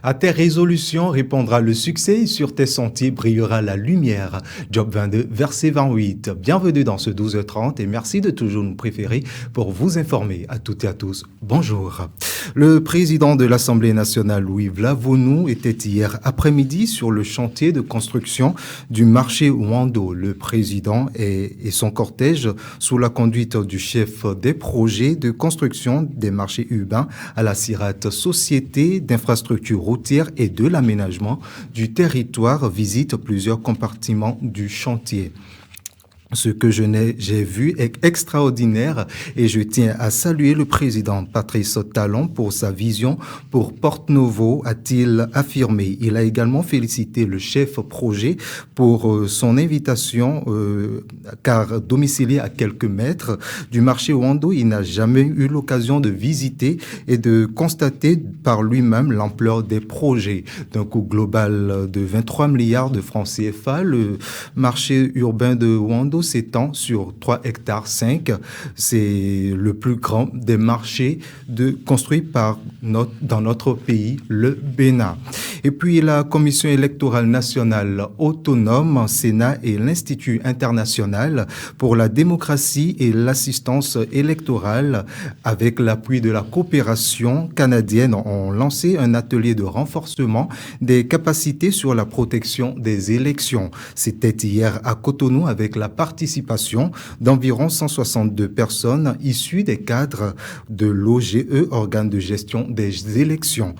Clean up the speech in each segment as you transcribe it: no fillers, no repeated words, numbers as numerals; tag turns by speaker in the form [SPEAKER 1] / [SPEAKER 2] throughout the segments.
[SPEAKER 1] À tes résolutions répondra le succès et sur tes sentiers brillera la lumière. Job 22, verset 28. Bienvenue dans ce 12h30 et merci de toujours nous préférer pour vous informer à toutes et à tous. Bonjour. Le président de l'Assemblée nationale, Louis Vlavonou, était hier après-midi sur le chantier de construction du marché Wando. Le président et son cortège, sous la conduite du chef des projets de construction des marchés urbains à la CIRAT, Société d'infrastructures routières et de l'aménagement du territoire, visitent plusieurs compartiments du chantier. Ce que j'ai vu est extraordinaire et je tiens à saluer le président Patrice Talon pour sa vision pour Porte Novo, a-t-il affirmé. Il a également félicité le chef projet pour son invitation, car domicilié à quelques mètres du marché Wando, il n'a jamais eu l'occasion de visiter et de constater par lui-même l'ampleur des projets. D'un coût global de 23 milliards de francs CFA, le marché urbain de Wando s'étend sur 3 hectares 5. C'est le plus grand des marchés construits dans notre pays, le Bénin. Et puis la Commission électorale nationale autonome, Sénat et l'Institut international pour la démocratie et l'assistance électorale, avec l'appui de la coopération canadienne, ont lancé un atelier de renforcement des capacités sur la protection des élections. C'était hier à Cotonou avec la participation d'environ 162 personnes issues des cadres de l'OGE, organe de gestion des élections.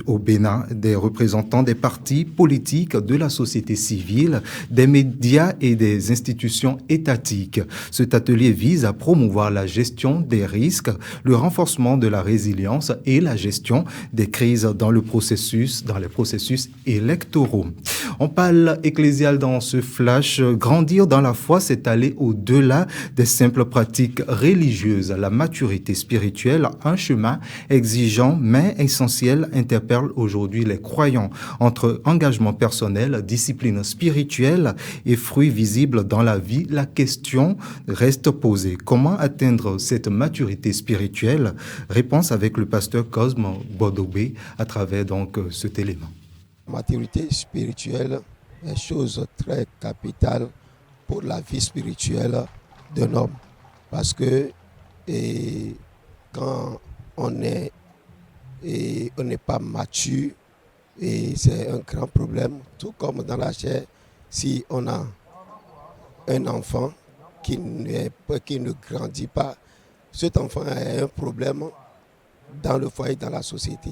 [SPEAKER 1] Au Bénin, des représentants des partis politiques, de la société civile, des médias et des institutions étatiques. Cet atelier vise à promouvoir la gestion des risques, le renforcement de la résilience et la gestion des crises dans les processus électoraux. On parle ecclésial dans ce flash. Grandir dans la foi, c'est aller au-delà des simples pratiques religieuses. La maturité spirituelle, un chemin exigeant mais essentiel, interpelle aujourd'hui les croyants. Entre engagement personnel, discipline spirituelle et fruits visibles dans la vie, la question reste posée. Comment atteindre cette maturité spirituelle? Réponse avec le pasteur Cosme Bodobé à travers donc cet élément.
[SPEAKER 2] Maturité spirituelle est chose très capitale pour la vie spirituelle d'un homme. Parce que quand on n'est pas mature, c'est un grand problème. Tout comme dans la chair, si on a un enfant qui ne grandit pas, cet enfant a un problème dans le foyer, dans la société.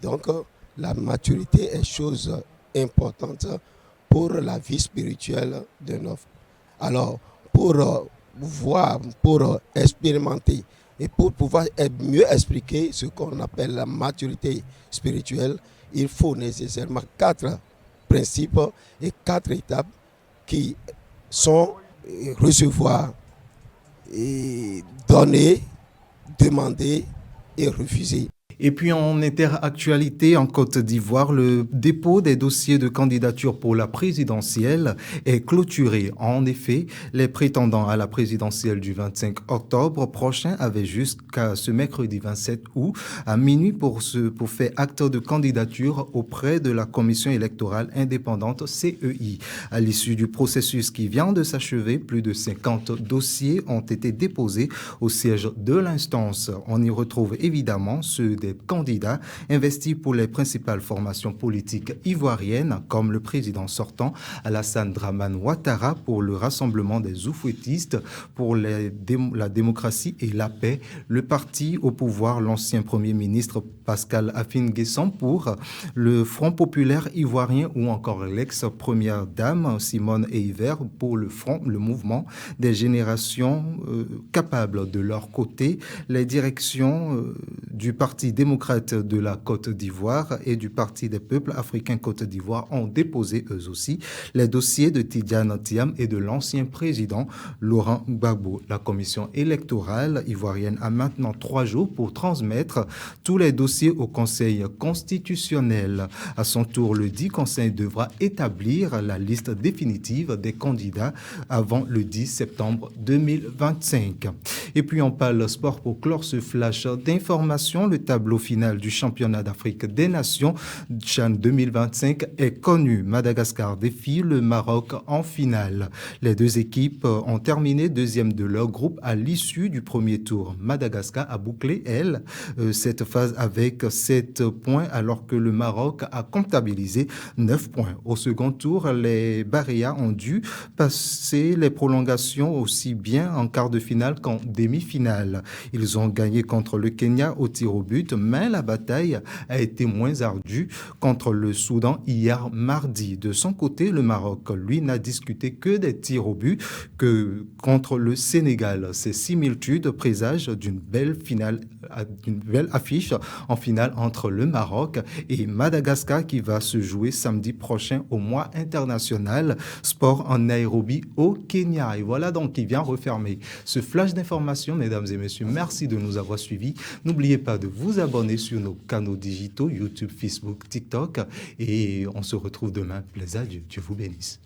[SPEAKER 2] Donc, la maturité est chose importante pour la vie spirituelle d'un homme. Alors, pour voir, pour expérimenter et pour pouvoir mieux expliquer ce qu'on appelle la maturité spirituelle, il faut nécessairement 4 principes et 4 étapes qui sont recevoir, et donner, demander et refuser.
[SPEAKER 1] Et puis en interactualité en Côte d'Ivoire, le dépôt des dossiers de candidature pour la présidentielle est clôturé. En effet, les prétendants à la présidentielle du 25 octobre prochain avaient jusqu'à ce mercredi 27 août à minuit pour faire acte de candidature auprès de la Commission électorale indépendante CEI. À l'issue du processus qui vient de s'achever, plus de 50 dossiers ont été déposés au siège de l'instance. On y retrouve évidemment ceux des candidats investis pour les principales formations politiques ivoiriennes, comme le président sortant Alassane Dramane Ouattara pour le Rassemblement des Oufouettistes pour la démocratie et la paix, le parti au pouvoir, l'ancien Premier ministre Pascal Afine-Guesson pour le Front populaire ivoirien ou encore l'ex-première dame Simone Eiver pour le mouvement des générations capables. De leur côté, les directions du Parti démocrate de la Côte d'Ivoire et du Parti des peuples africains Côte d'Ivoire ont déposé eux aussi les dossiers de Tidiane Thiam et de l'ancien président Laurent Gbagbo. La commission électorale ivoirienne a maintenant 3 jours pour transmettre tous les dossiers dossier au Conseil constitutionnel. À son tour, le dit Conseil devra établir la liste définitive des candidats avant le 10 septembre 2025. Et puis on parle sport pour clore ce flash d'informations. Le tableau final du championnat d'Afrique des Nations CHAN 2025 est connu. Madagascar défie le Maroc en finale. Les deux équipes ont terminé deuxième de leur groupe à l'issue du premier tour. Madagascar a bouclé, elle, cette phase avec 7 points alors que le Maroc a comptabilisé 9 points. Au second tour, les Baréas ont dû passer les prolongations aussi bien en quart de finale qu'en demi-finale. Ils ont gagné contre le Kenya au tir au but, mais la bataille a été moins ardue contre le Soudan hier mardi. De son côté, le Maroc, lui, n'a discuté que des tirs au but que contre le Sénégal. Ces similitudes présagent d'une belle finale, d'une belle affiche en finale entre le Maroc et Madagascar qui va se jouer samedi prochain au mois international sport en Nairobi au Kenya. Et voilà donc qui vient refermer ce flash d'informations, mesdames et messieurs. Merci de nous avoir suivis. N'oubliez pas de vous abonner sur nos canaux digitaux, YouTube, Facebook, TikTok. Et on se retrouve demain. Plaisir, Dieu vous bénisse.